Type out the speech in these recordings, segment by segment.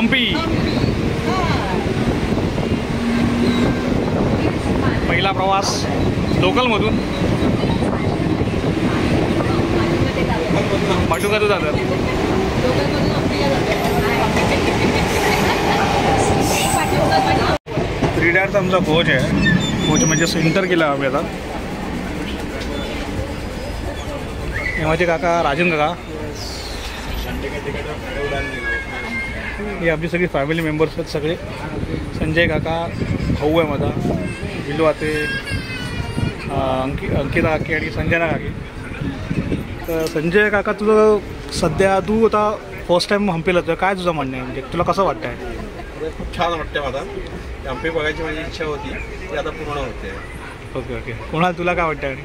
हम्पी पहिला प्रवास लोकलमधून पाटुकातून जातात. त्रिडारचा आमचा कोच आहे. कोच म्हणजे सेंटर केला आम्ही आता. हे माझे काका राजन काका, हे आपली सगळी फॅमिली मेंबर्स आहेत सगळे. संजय काका भाऊ आहे माझा, विलू आते, अंकिता काकी आणि संजना काकी. तर संजय काका, तुझं सध्या तू आता फर्स्ट टाईम हम्पीला तुझं काय तुझं म्हणणं आहे, म्हणजे तुला कसं वाटतं आहे? खूप छान वाटतं मला. हम्पी बघायची माझी इच्छा होती ती आता पूर्ण होते. Okay okay. कोणाला तुला काय वाटतं?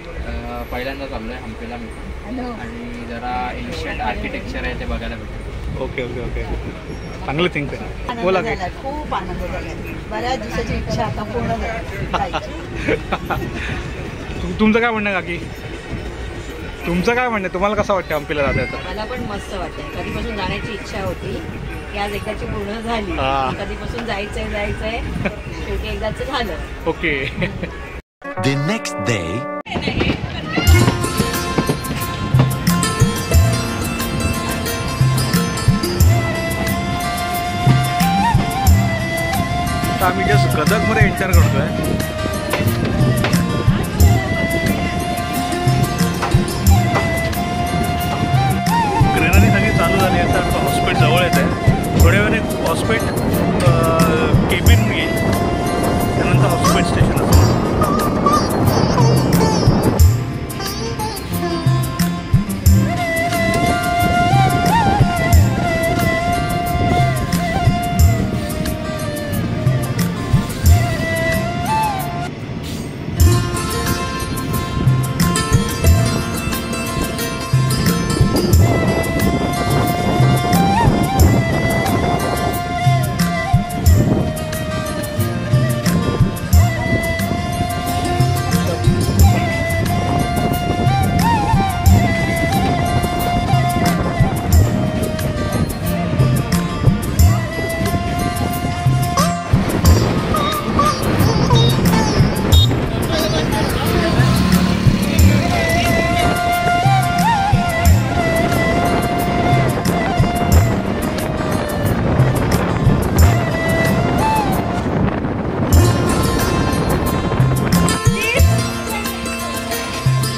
पहिल्यांदा चाललो आहे हम्पीला मी, आणि जरा एन्शियंट आर्किटेक्चर आहे ते बघायला भेटतं. Okay okay okay. चांगलं थिंक आहे. बोला की. खूप आनंद झाला. बऱ्याच दिवसाची इच्छा आता पूर्ण झाली. तुमचं काय म्हणणं काकी? तुमचं काय म्हणणं? तुम्हाला कसं वाटतं हम्पीला जायचं? मला पण मस्त वाटतं. कधीपासून जाण्याची इच्छा होती की आज एकाची पूर्ण झाली. कधीपासून जायचंय शेवटी एकदाच झालं. ओके. The next day. आम्ही जस्ट गदगमध्ये एंटर करतोय. ग्रीनरी सगळी चालू झाली आहे. तर हॉस्पिटल जवळ येत आहे. थोड्या वेळाने हॉस्पिटल केबिन येईल, त्यानंतर हॉस्पिटल स्टेशन असेल.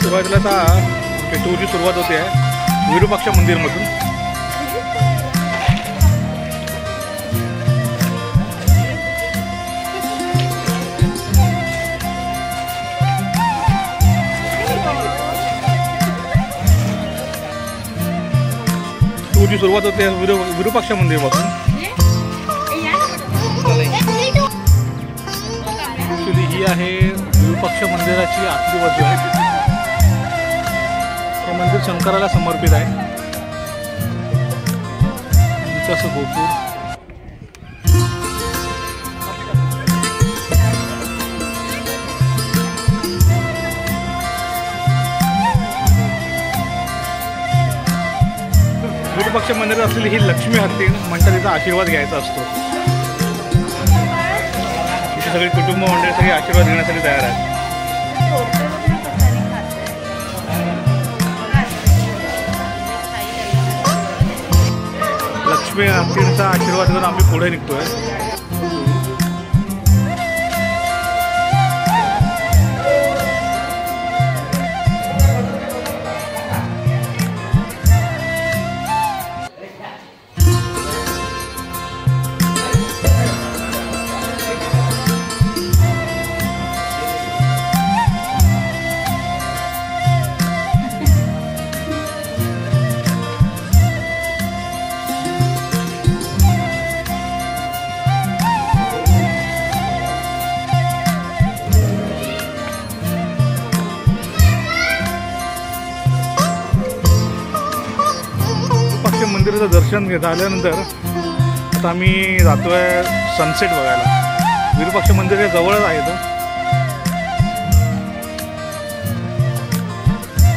सुरुवातीला आता टूरची सुरुवात होते आहे विरूपाक्ष मंदिरमधून. टूरची सुरुवात होते विरूपाक्ष मंदिरमधून. ॲक्च्युली ही आहे विरूपाक्ष मंदिराची आतली बाजू आहे. हे मंदिर शंकराला समर्पित आहे. असं गोपूर. विरूपाक्ष मंदिरात असलेली ही लक्ष्मी हत्ती म्हणतात, तिचा आशीर्वाद घ्यायचा असतो. तिथे सगळी कुटुंब मंडळी सगळी आशीर्वाद घेण्यासाठी तयार आहेत. लक्ष्मी हत्तीचा आशीर्वाद घेऊन आम्ही पुढे निघतोय. मंदिराचं दर्शन झाल्यानंतर आता आम्ही जातोय सनसेट बघायला. विरूपाक्ष मंदिर जवळच आहे.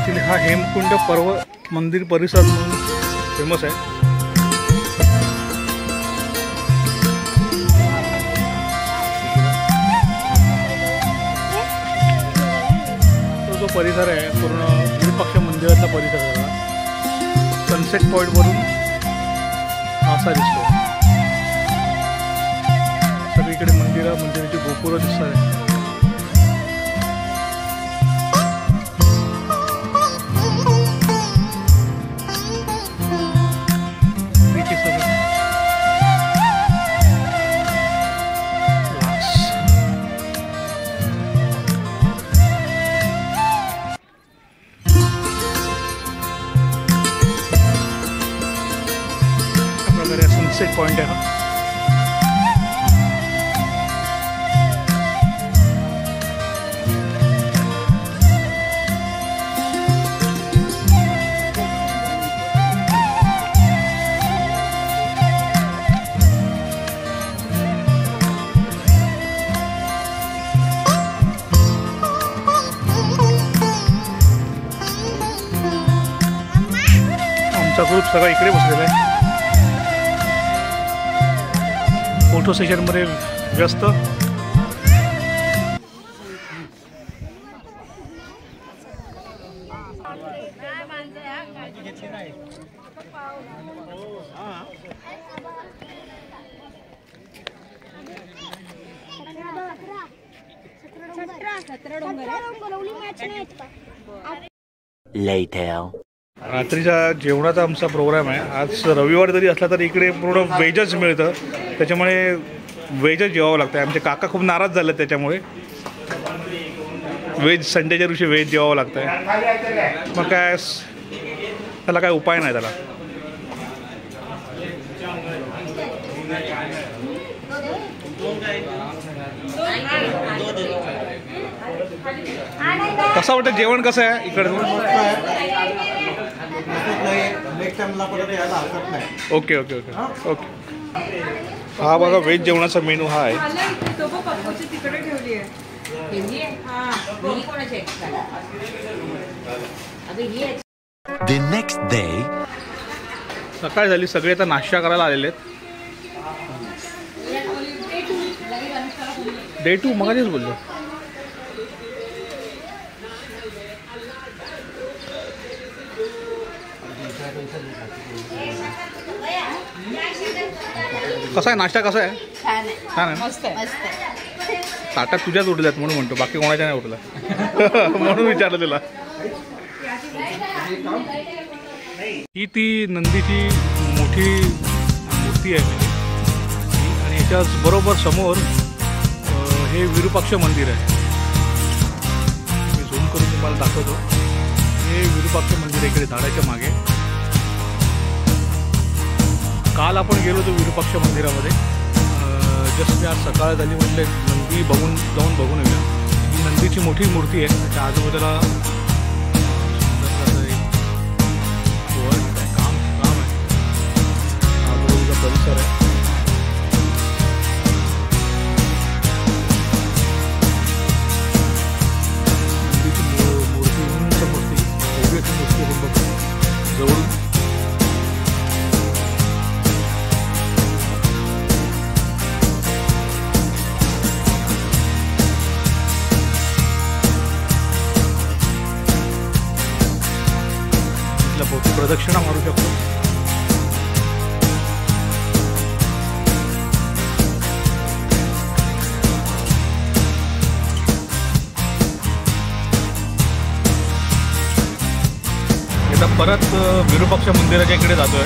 तिथे हा हेमकुंड पर्वत मंदिर परिसर म्हणून फेमस आहे. जो परिसर आहे पूर्ण विरूपाक्ष मंदिरातला परिसर आहे. सनसेट पॉईंटवरून असा दिसतो. सगळीकडे मंदिराची गोपुरं दिसतात आहे. सनसेट पॉइंट आहे हा. आमचा ग्रुप सगळा इकडे बसलेला आहे. फोटो सेशनमध्ये व्यस्त. Later. रात्रीच्या जेवणाचा आमचा प्रोग्राम आहे. आज रविवार जरी असला तरी इकडे पूर्ण व्हेजच मिळतं, त्याच्यामुळे व्हेजच जेवावं लागतं. आमचे काका खूप नाराज झाले त्याच्यामुळे. व्हेज संडेच्या दिवशी व्हेज जेवावं लागतं आहे. मग काय त्याला काय उपाय नाही त्याला. कसं वाटतं जेवण कसं आहे इकडचं? Okay okay okay okay. हा बघा व्हेज जेवणाचा मेनू हा आहे. The next day. सकाळ झाली, सगळे आता नाश्ता करायला आलेले आहेत. डे 2 मगाशीच बोललो. कसा आहे नाश्ता? कसा आहे? छान आहे. ताटात तुझ्याच उठल्यात म्हणून म्हणतो, बाकी कोणाच्या नाही उठला. म्हणून विचारलं तुला. ही ती नंदीची मोठी मूर्ती आहे आणि याच्याच बरोबर समोर हे विरूपाक्ष मंदिर आहे. मी झूम करून तुम्हाला दाखवतो. हे विरूपाक्ष मंदिर आहे इकडे झाडाच्या मागे. काल आपण गेलो होतो विरूपाक्ष मंदिरामध्ये. जस्ट मी आज सकाळ झाली म्हटले नंदी जाऊन बघून येऊया. ही नंदीची मोठी मूर्ती आहे. त्याच्या आजूबाजूला काम आहे. आजूबाजूचा परिसर आहे. नंदीची मूर्ती उंच मूर्ती आपण बघतो जवळून. प्रदक्षिणा मारू शकतो. आता परत विरूपाक्ष मंदिराच्या इकडे जातोय.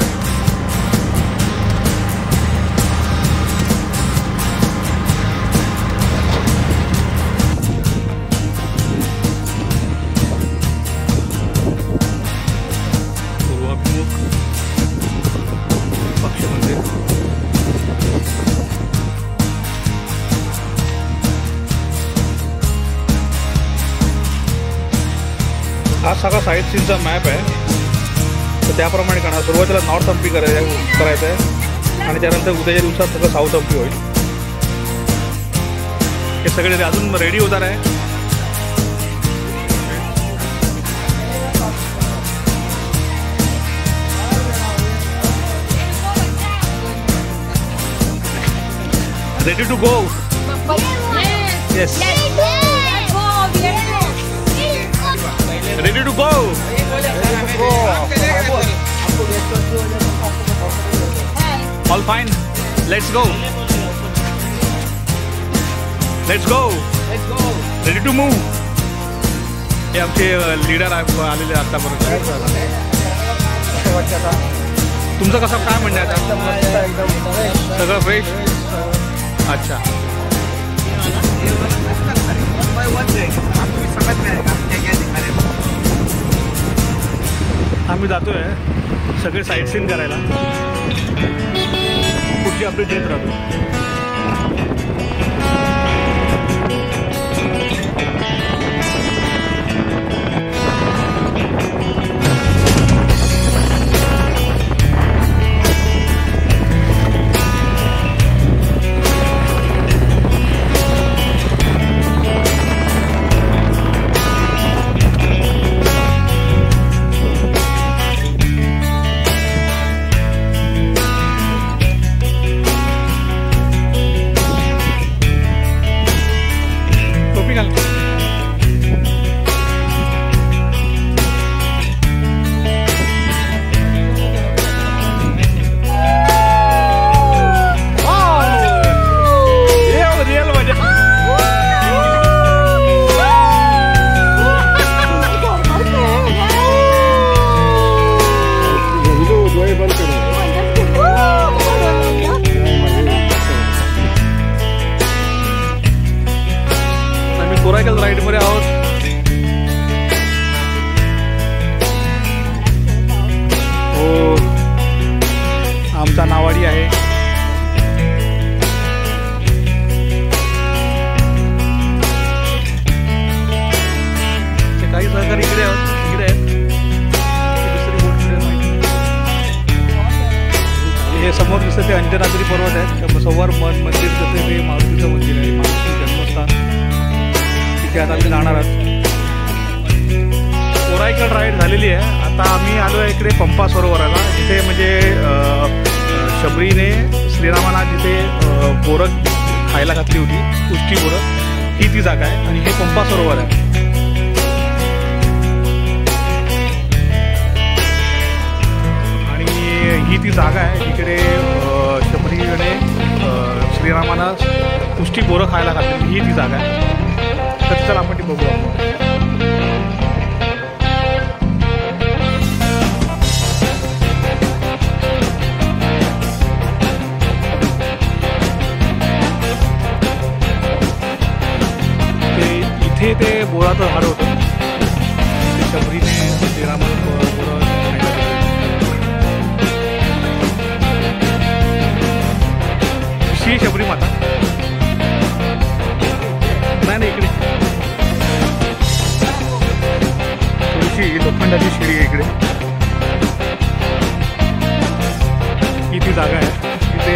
हा सगळा साईट सीनचा मॅप आहे. तर त्याप्रमाणे करणार. सुरुवातीला नॉर्थ हम्पी करायचं आहे आणि त्यानंतर उद्याच्या दिवसात सगळं साऊथ हम्पी होईल. हे सगळे अजून रेडी होणार आहे. Ready to go. Yes. Ready to go? All fine. Let's go. Let's go. Ready to move. हे आमचे लीडर आलेले आतापर्यंत. तुमचं कसं काय म्हणणं आहे? सगळं फ्रेश. अच्छा. आम्ही जातोय सगळे साईट सीन करायला. पुढची अपडेट देत राहतो. राईडमध्ये आहोत. हो, आमचा नावाडी आहे. काही सहकारी इकडे आहेत. दुसरी बोट हे समोर दिसतं ते अंजनाद्री पर्वत आहेत. समोर मंदिर जसे ते मारुतीचं मंदिर आहे, मारुती जन्मस्थान. तिथे आता आम्ही जाणार आहोत. कोराईकड राईड झालेली आहे. आता आम्ही आलो आहे इकडे पंपा सरोवराला, जिथे म्हणजे शबरीने श्रीरामाला जिथे बोरं खायला घातली होती, उष्टी बोरं, ही ती जागा आहे. आणि हे पंपा सरोवर आहे. आणि ही ती जागा आहे जिकडे शबरीने श्रीरामाला उष्टी बोरं खायला घातली, ही ती जागा आहे. तर चला आपण ती बघूया. इथे ते बोराचं झाड होतं. ते शबरीने श्रीरामाला बोरं खायला दिलं. श्री शबरी माता नाही इकडे थोडीशी लोखंडाची शिडी आहे इकडे. ही ती जागा आहे तिथे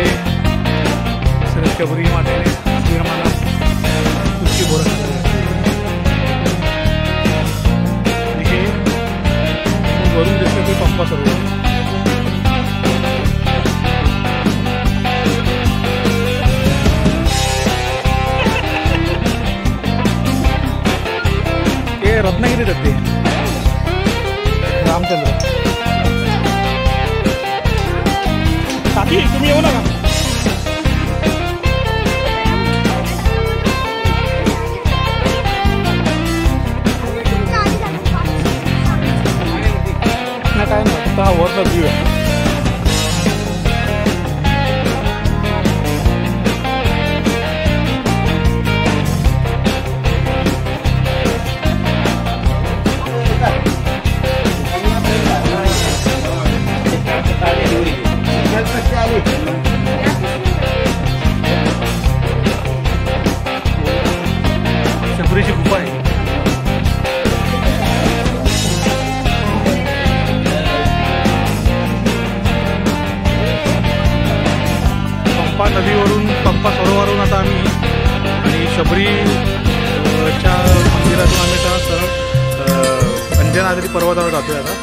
शबरी मातेने श्रीरामाला उष्टी बोरं खायला. वरून दिसतं ते पंपा सरोवर. हे रत्नागिरीत येते रामचंद्र. काकी तुम्ही येऊ नका. काय नाही, आता वरचा व्ह्यू आहे. शबरीची गुफा आहे. पंपा नदीवरून, पंपा सरोवरावरून आता आम्ही आणि शबरीच्या मंदिरातून आम्ही आता सरळ अंजनाद्री पर्वतावर जातोय. आता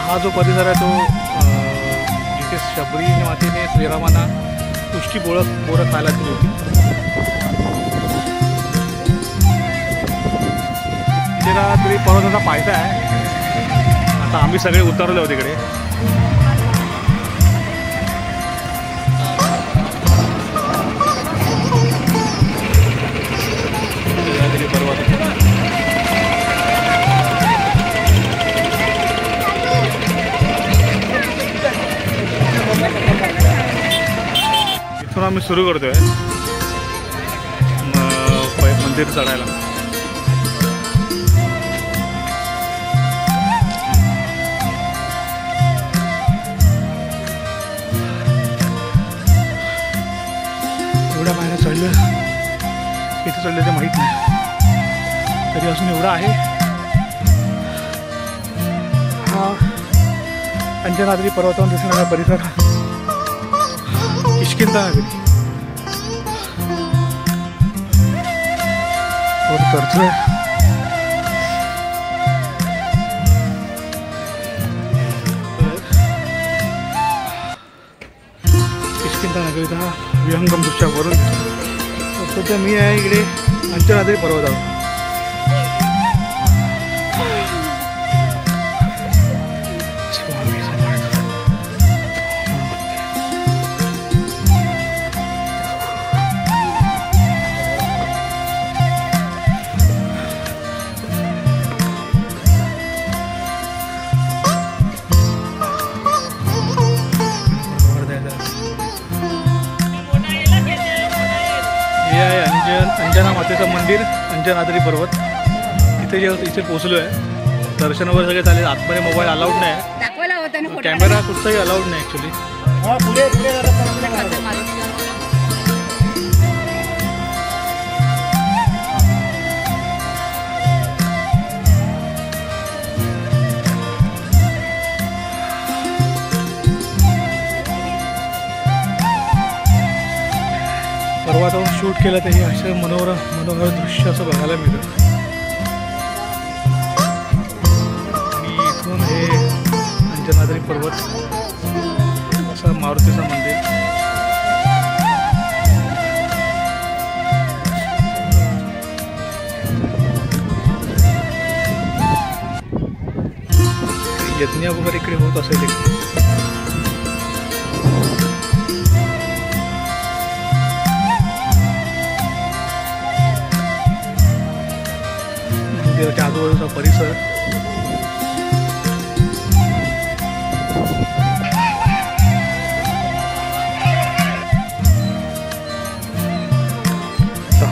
हा जो परिसर आहे तो जिथे शबरी मातेने श्रीरामांना उष्टी बोरं खायला दिली होती. अंजनाद्री पर्वताचा पायथा आहे. आता आम्ही सगळे उतरलो आहोत तिकडे. अंजनाद्री पर्वत इथून आम्ही सुरू करतोय मंदिर चढायला. एवढ्या पायऱ्या चढलं, किती चढले ते माहीत नाही, तरी अजून एवढा आहे. हा अंजनाद्री पर्वतावरून दिसणारा परिसर किष्किंधा नगरी वर चढतोय. किष्किंधा नगरीचा विहंगम दृश्यावरून सध्या मी आहे इकडे अंजनाद्री पर्वतावर. अंजना मातेचं मंदिर अंजनाद्री पर्वत इथे पोहोचलो आहे. दर्शन वगैरे सगळे झाले. आतमध्ये मोबाईल अलाउड नाही, कॅमेरा कुठचाही अलाउड नाही ॲक्च्युली. पर्वतावरून शूट केलं तर हे असं मनोहर दृश्य असं बघायला मिळतं. आणि इथून हे अंजनाद्री पर्वत असं मारुतीचं मंदिर. यज्ञ वगैरे इकडे होत असेल. मंदिराच्या आजूबाजूचा परिसर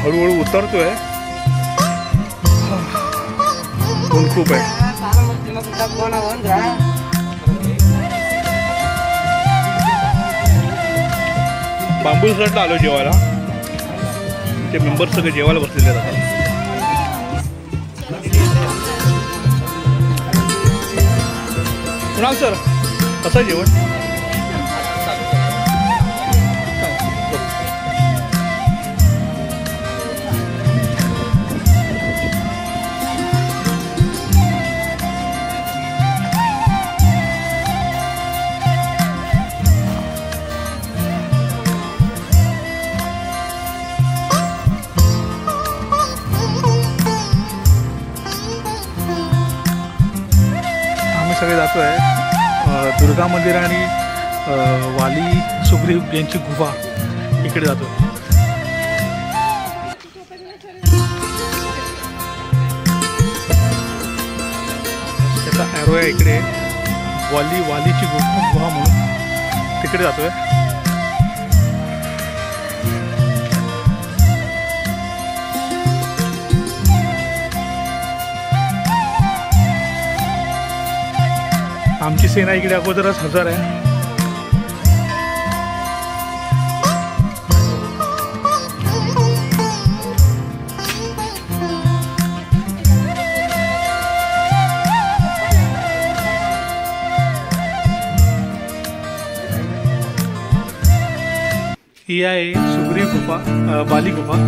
हळूहळू उतरतोय. ऊन खूप आहे. बांबू रिसॉर्टला आलो जेवायला. ते मेंबर सगळे जेवायला बसलेले जातात. कुणाल सर कसं जेवण? आम्ही सगळे जातो आहे दुर्गा मंदिर आणि वाली सुग्रीव यांची गुहा इकडे जातो. त्याचा ॲरो आहे इकडे वालीची गुहा म्हणून तिकडे जातोय. आमची सेना इकडे अगोदरच हजर आहे. ही आहे सुग्रीव गुफा, वाली गुफा.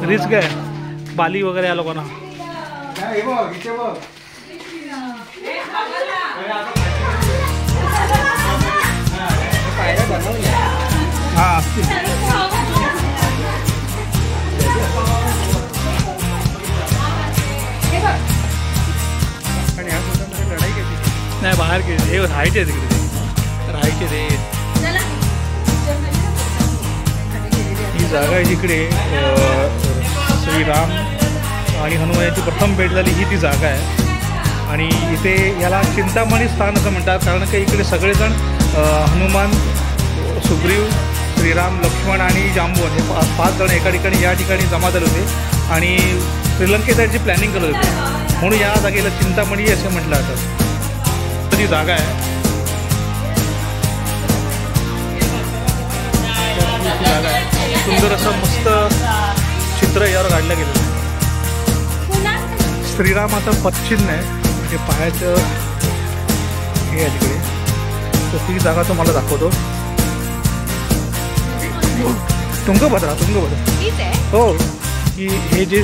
रिस्क आहे बाली वगैरे या लोकांना. हां असतील. नाही बाहेर गेले हे राहायचे तिकडे ते राहायचे ते. ही जागा आहे जिकडे श्रीराम आणि हनुमान यांची प्रथम भेट झाली ही ती जागा आहे. आणि इथे याला चिंतामणी स्थान असं म्हणतात कारण की इकडे सगळेजण हनुमान, सुग्रीव, श्रीराम, लक्ष्मण आणि जांबवन हे 5 जण एका ठिकाणी या ठिकाणी जमा झाले होते आणि श्रीलंकेत याची प्लॅनिंग करत होते म्हणून या जागेला चिंतामणी असे म्हटलं जातं. तर ही जागा आहे. जागा आहे सुंदर असं मस्त चित्र यावर काढलं गेलं. श्रीरामाचं पदचिन्ह आहे म्हणजे पायाचं हे आहे तिकडे. तर ती जागा तुम्हाला दाखवतो. तुंगभद्रा हो की हे जे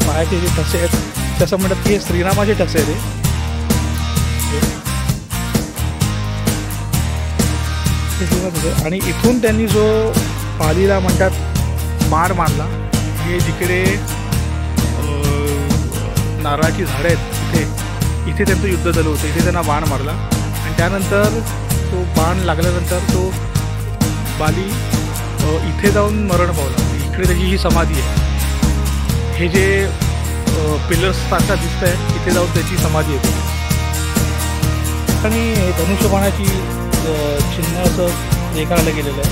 पायाचे जे ठसे आहेत तसं म्हणतात की हे श्रीरामाचे ठसे आहेत. आणि इथून त्यांनी जो पालीला म्हणतात मार मारला हे जिकडे नारळाची झाडं आहेत इथे त्यांचं युद्ध झालं होतं. इथे त्यांना बाण मारला आणि त्यानंतर तो बाण लागल्यानंतर तो बाली इथे जाऊन मरण पावला. इकडे त्याची ही समाधी आहे. हे जे पिलर्स सारखा दिसत आहे इथे जाऊन त्याची समाधी येते. आणि धनुष्यबाणाची चिन्ह असं रेखाटलं गेलेलं आहे.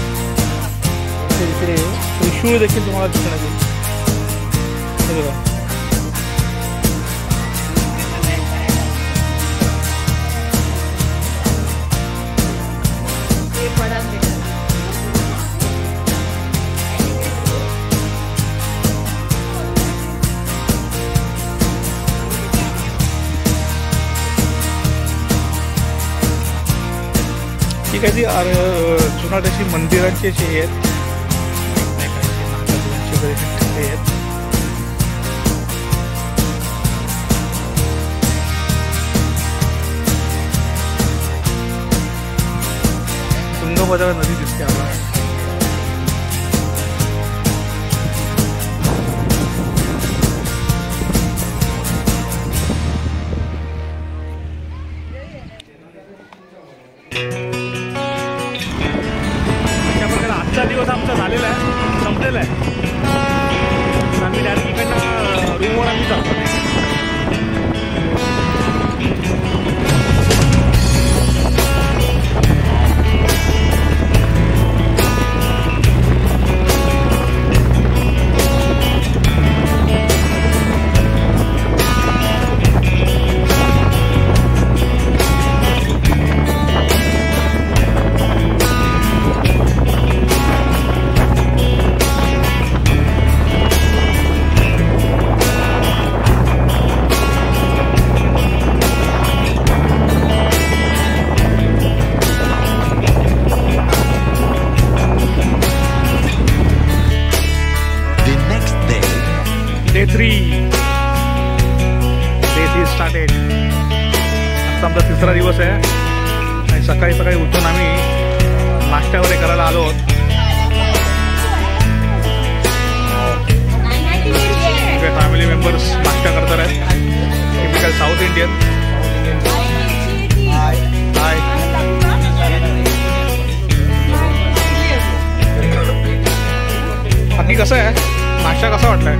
इकडे त्रिशूळ देखील तुम्हाला दिसण्यात येईल. हे बघा ही काही जुनाट अशी मंदिरांची अशी आहेत आहेत. तुंगभद्रा नदी दिसते आम्हाला. आजचा दिवस आमचा झालेला आहे संपलेला आहे. आम्ही डायरेक्ट इकडनं रूमवर आम्ही जातो. Day 3 started. आजचा आमचा 3रा दिवस आहे आणि सकाळी उठून आम्ही नाश्ता वगैरे करायला आलो आहोत. फॅमिली मेंबर्स नाश्ता करतात आहेत. Typical south Indian. हाय बाकी कसं आहे नाश्ता कसा वाटलाय?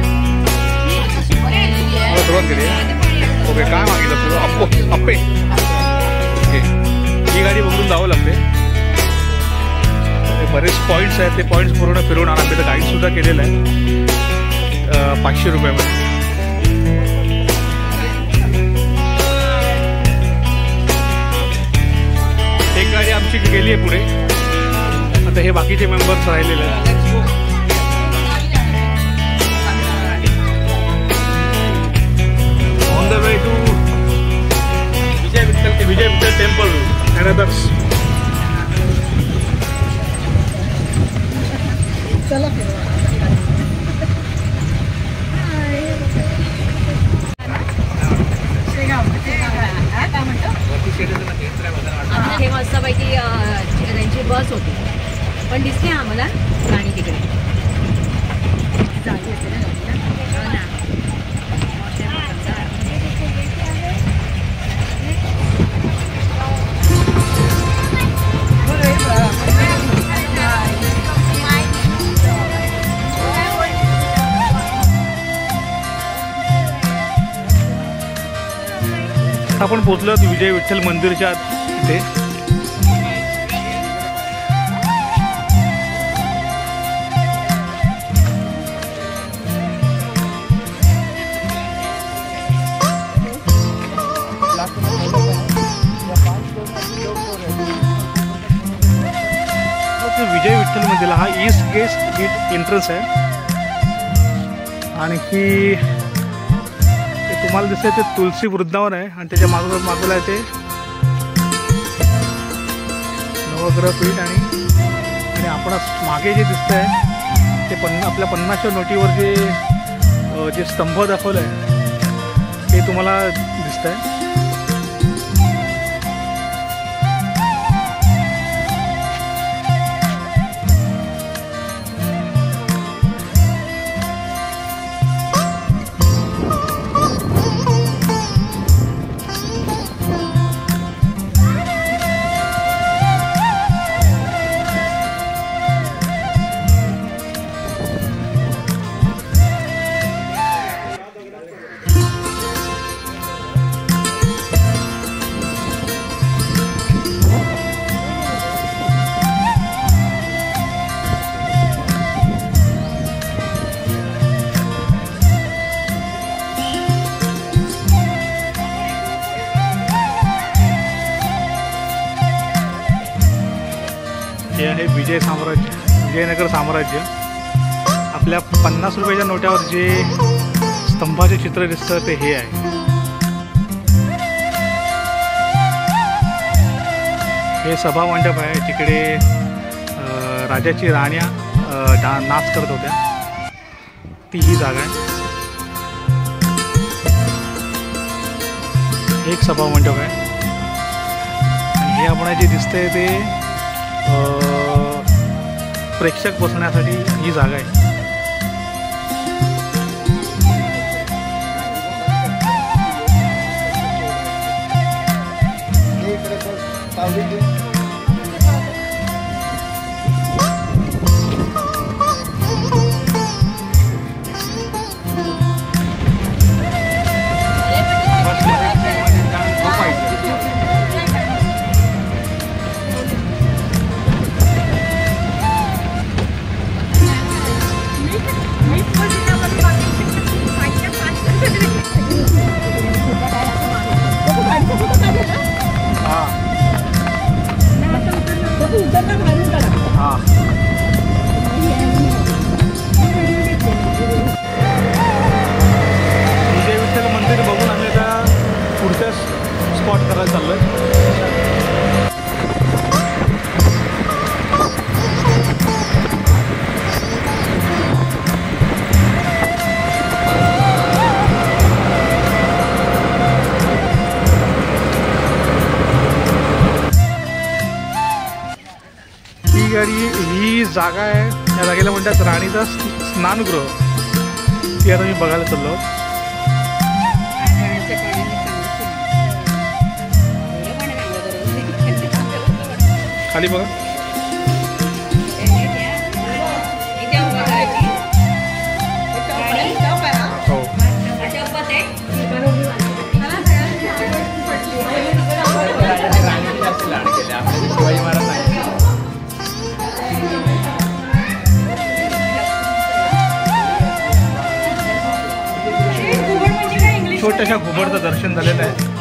सुरुवात केली ओके. काय मागितलं तुझं? अप्पे ओके. ही गाडी बघून जावं लागते. बरेच पॉईंट्स आहेत ते पॉईंट्स पूर्ण फिरवून आणा. आम्ही तर गाईडसुद्धा केलेलं आहे 500 रुपयामध्ये. एक गाडी आमची गेली आहे पुढे. आता हे बाकीचे मेंबर्स राहिलेले आहेत. On the way to Vijay Vittal temple and others. चला मस्तपैकी त्यांची बस होती. पण दिसते आम्हाला राणी तिकडे जागी असते ना हो ना. आपण पोचलो विजय विठ्ठल मंदिरच्या इथे. विजय विठ्ठल मंदिर हा ईस्ट गेट एंट्रन्स आहे. आणखी तुम्हाला दिसतंय ते तुलसी वृंदावन आहे आणि त्याच्या मागूला आहे ते नवग्रह पीठ. आणि आपण मागे जे दिसतंय ते आपल्या 50च्या नोटीवर जे स्तंभ दाखवलं आहे ते तुम्हाला दिसतंय. हे आहे विजयनगर साम्राज्य. आपल्या 50 रुपयाच्या नोट्यावर जे स्तंभाचे चित्र दिसतं ते हे आहे. हे सभा मंडप आहे. तिकडे राजाची राण्या नाच करत होत्या. ती ही जागा आहे. एक सभा मंडप आहे. आणि हे आपण जे दिसतंय ते प्रेक्षक बसण्यासाठी ही जागा आहे. विजय विठ्ठल मंदिर बघून आम्ही आता पुढच्या स्पॉट करायला चाललोय. ही जागा आहे. या जागेला म्हणतात राणीचा स्नानगृह. ती आता मी बघायला चाललो. खाली बघा. हो शिवाजी महाराज छोट्याशा घुबडचं दर्शन झालेलं आहे.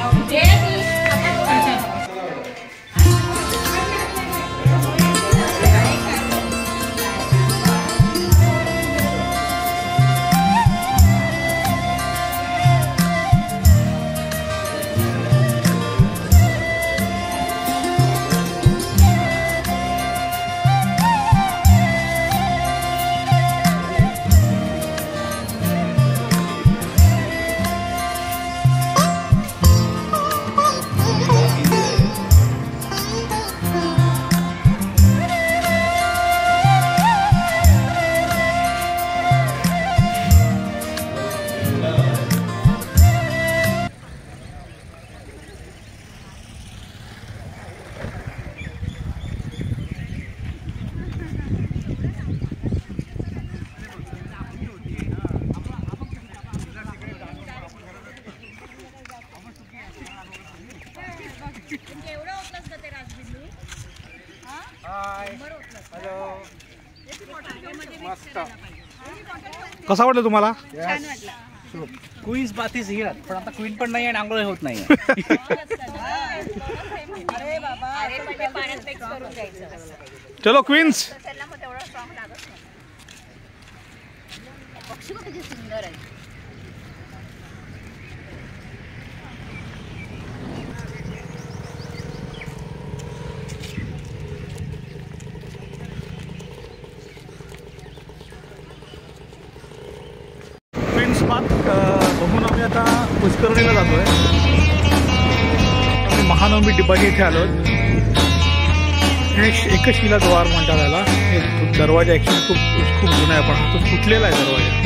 कसा वाटलं तुम्हाला? क्वीन्स बात इज हिअर, पण आता क्वीन पण नाही आणि आंघोळ होत नाही. अरे पण ते पाण्यात मिक्स करून द्यायचं. चलो क्वीन्स. पक्षी किती सुंदर आहे. क्वीन्स बाथ बघून आम्ही आता पुष्करणीला जातोय. आम्ही महानवमी डिब्बाजी इथे आलो. हे एकशिला द्वार म्हणतात त्याला. हे दरवाजा ॲक्च्युली खूप जुना आहे, पण हा तो तुटलेला आहे दरवाजा.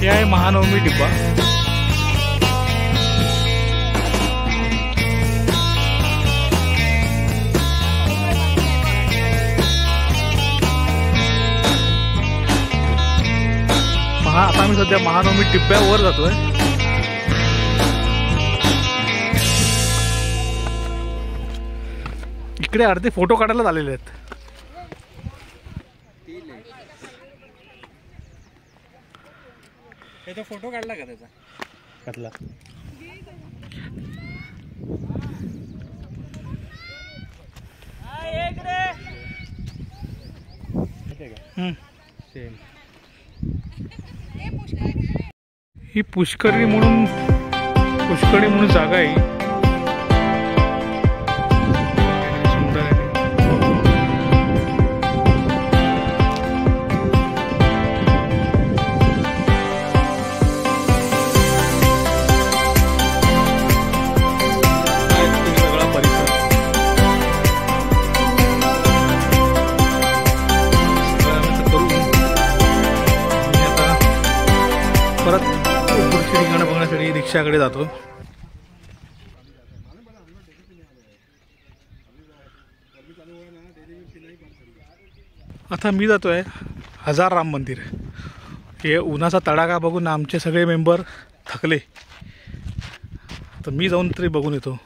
हे आहे महानवमी डिब्बा. आता आम्ही सध्या महानवमी डिब्ब्यावर जातोय. इकडे अर्धे फोटो काढायला आलेले आहेत. तो फोटो काढला का त्याचा? काढला. ही पुष्करणी म्हणून जागा आहे. सुंदर आहे. सगळा परिसर करू. मी आता परत पुढची ठिकाणं बघण्यासाठी रिक्षाकडे जातो. आता मी जातोय हजार राम मंदिर. हे उन्हाचा तडाखा बघून आमचे सगळे मेंबर थकले, तर मी जाऊन तरी बघून येतो.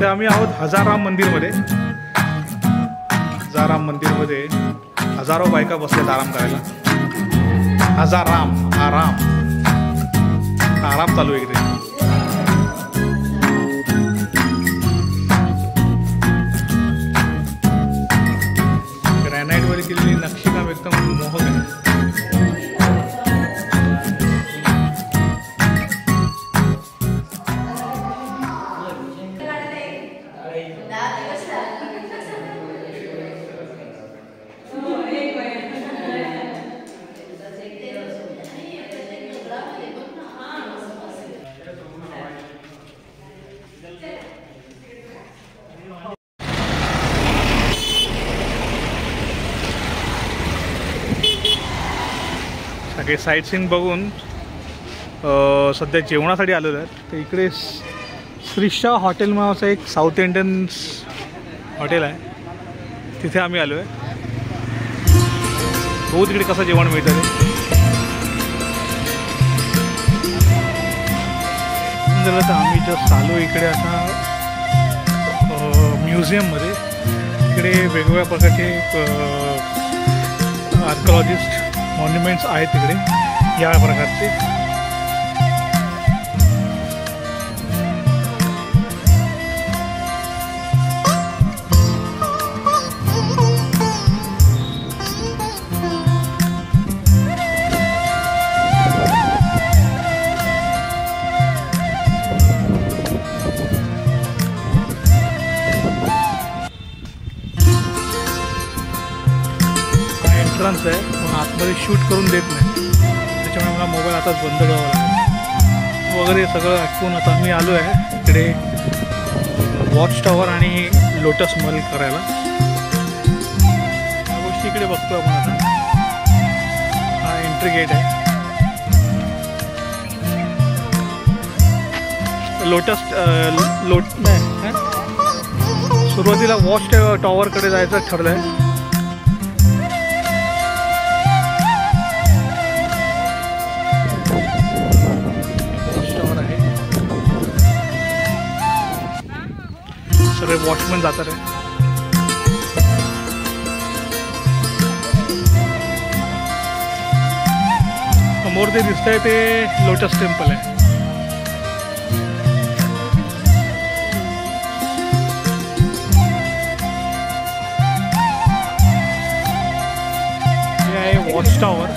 ते आम्ही आहोत हजाराम मंदिरमध्ये. हजाराम मंदिरमध्ये हजारो बायका बसल्यात आराम करायला. हजाराम आराम चालू आहे इकडे. ग्रॅनाईटवर केलेली नक्षीकाम एकदम मोहक आहे. सगळे साईट सीन बघून सध्या जेवणासाठी आलेलो आहे. तर इकडे श्रीशा हॉटेल नावाचं एक साऊथ इंडियन हॉटेल आहे, तिथे आम्ही आलो आहे. बघू तिकडे कसं जेवण मिळतं ते. झालं तर आम्ही जस्ट आलो इकडे आता म्युझियममध्ये. इकडे वेगवेगळ्या प्रकारचे आर्किओलॉजिस्ट मॉन्युमेंट्स आहेत तिकडे या प्रकारचे. माणसं आहे म्हणून आतमध्ये शूट करून देत नाही, त्याच्यामुळे मला मोबाईल आताच बंद करावा लागेल वगैरे सगळं ऐकून आता मी आलो आहे इकडे वॉच टॉवर आणि लोटस महल करायला. या गोष्टी इकडे बघतो आपण आता. हा एंट्री गेट आहे. लोटस नाही सुरुवातीला वॉच टॉवरकडे जायचं ठरलं आहे. सगळे वॉचमॅन जातात आहे. समोर जे दिसत आहे ते लोटस टेम्पल आहे. हे आहे वॉच टॉवर.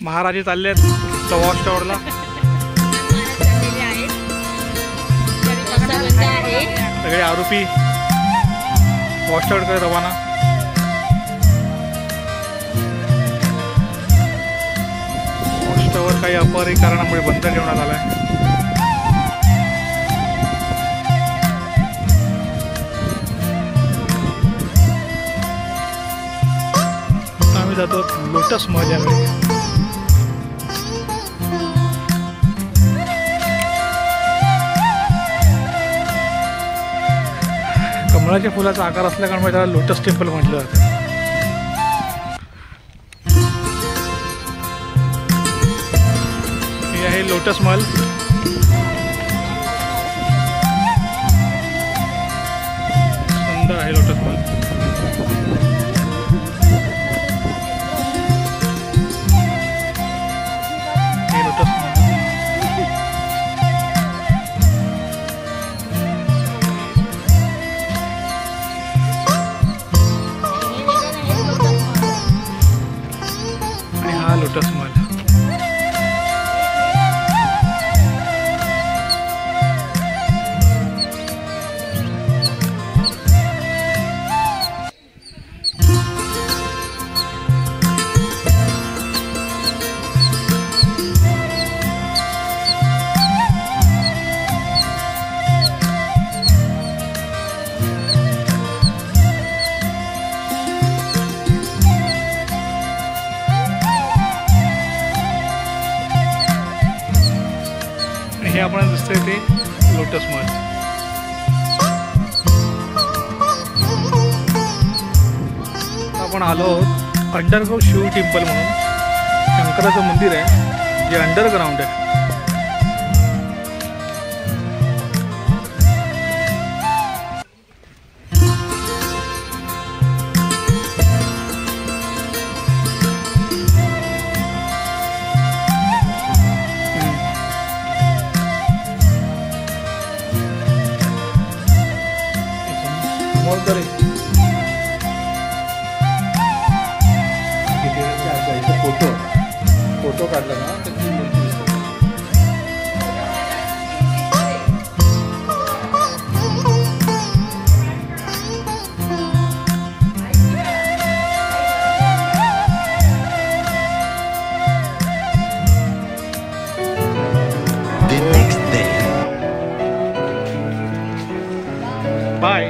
महाराजे चालले आहेत वॉच टॉवरला. सगळे आरोपी वॉच टॉवरकडे रवाना. वॉच टॉवर काही अपरिक कारणामुळे बंद ठेवण्यात आला आहे. आम्ही जातो लोटस महल याकडे. कमळाच्या फुलाचा आकार असल्या कारण त्याला लोटस टेम्पल म्हटलं जातं. हे आहे लोटस महल. सुंदर आहे लोटस महल. हे लोटस महल. लोटस महल. हे आपण दिसतंय ते लोटस महल. आपण आलो आहोत अंडरग्राऊंड शिव टेम्पल म्हणून शंकराचं मंदिर आहे जे अंडरग्राऊंड आहे. फोटो काढला ना तर ती मूर्ती दिसते. The next day. Bye.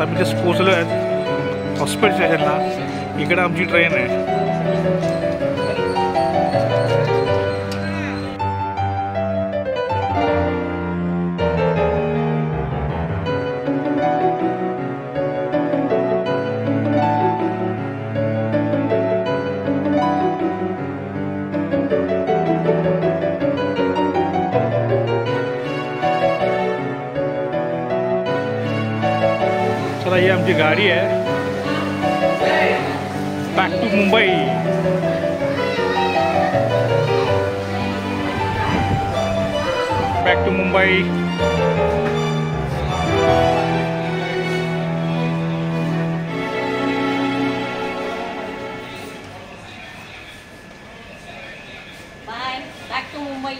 आता आम्ही जस्ट पोचलो आहेत हॉस्पिटल स्टेशनला. इकडे आमची ट्रेन आहे. चला ही आमची गाडी आहे. Back to Mumbai. Back to Mumbai. Bye. Back to Mumbai.